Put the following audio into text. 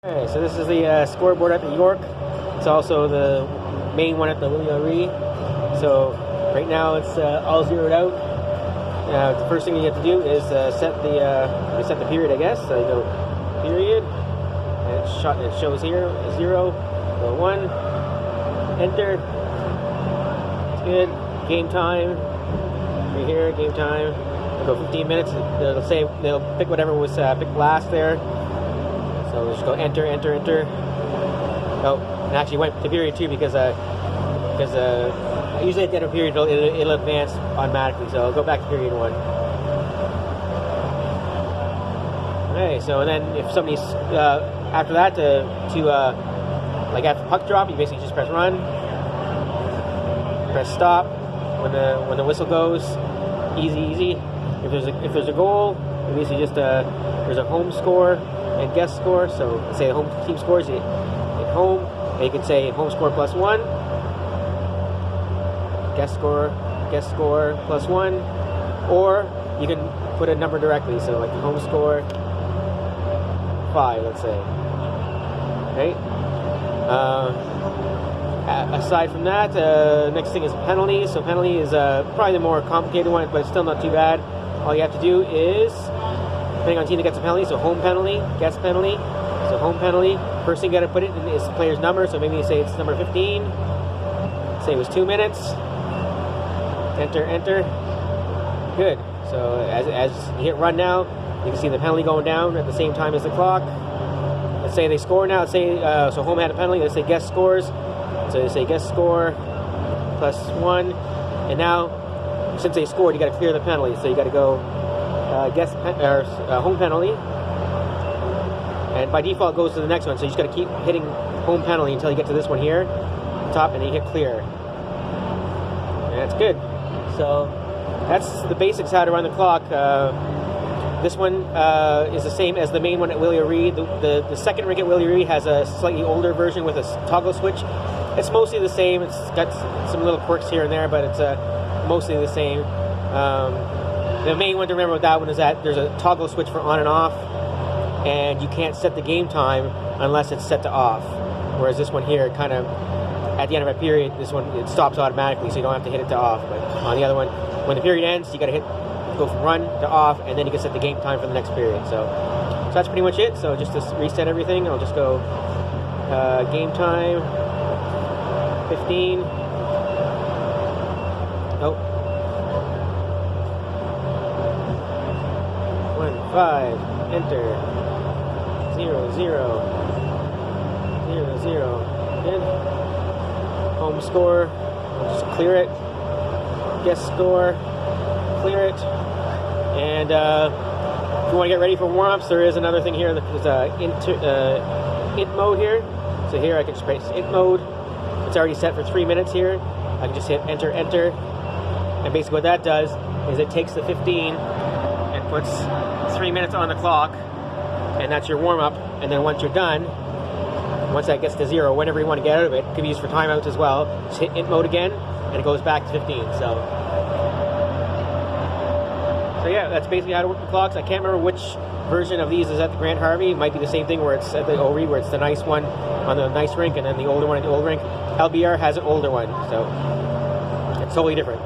Okay, so this is the scoreboard at the York. It's also the main one at the Willie O'Ree. So right now it's all zeroed out. The first thing you have to do is set the period, I guess. So you go period, and it shows here 0, go 1, enter. It's good. Game time. Right here, game time. We'll go 15 minutes. They'll pick whatever was picked last there. So we'll just go enter, enter, enter. Oh, and actually went to period 2 because usually at the end of period it'll advance automatically. So I'll go back to period 1. Okay, so then if somebody's after that like after puck drop, you basically just press run, press stop when the whistle goes. Easy. If there's a goal, you basically just there's a home score and guest score. So let's say the home team scores, you hit home, and you can say home score +1, guest score +1, or you can put a number directly. So like home score 5, let's say. Okay. Aside from that, next thing is penalties. So penalty is probably the more complicated one, but it's still not too bad. All you have to do is, depending on the team that gets a penalty, so home penalty, guest penalty. So home penalty, first thing you got to put it in is the player's number. So maybe you say it's number 15. Say it was 2 minutes. Enter. Good. So as you hit run now, you can see the penalty going down at the same time as the clock. Let's say they score now. Let's say so home had a penalty. Let's say guest scores. So they say guest score +1, and now since they scored, you got to clear the penalty. So you got to go home penalty, and by default it goes to the next one. So you just got to keep hitting home penalty until you get to this one here, top, and then you hit clear. And that's good. So that's the basics how to run the clock. This one is the same as the main one at Willie O'Ree. The second rink at Willie O'Ree has a slightly older version with a toggle switch. It's mostly the same. It's got some little quirks here and there, but it's mostly the same. The main one to remember with that one is that there's a toggle switch for on and off, and you can't set the game time unless it's set to off. Whereas this one here, kind of at the end of a period, this one it stops automatically, so you don't have to hit it to off. But on the other one, when the period ends, you got to go from run to off, and then you can set the game time for the next period. So that's pretty much it. So just to reset everything, I'll just go game time 15. Oh. 1, 5, enter. 0, 0. 0, 0. Good. Home score, we'll just clear it. Guest score, clear it. And if you want to get ready for warm-ups, there is another thing here. There's int mode here. So here I can just press int mode. It's already set for 3 minutes here. I can just hit enter. And basically what that does is it takes the 15 and puts 3 minutes on the clock, and that's your warm-up. And then once you're done, once that gets to 0, whenever you want to get out of it, it can be used for timeouts as well. Just hit int mode again, and it goes back to 15. So yeah, that's basically how to work the clocks. I can't remember which version of these is at the Grant Harvey. It might be the same thing where it's at the O'Ree, where it's the nice one on the nice rink, and then the older one at the old rink. LBR has an older one, so it's totally different.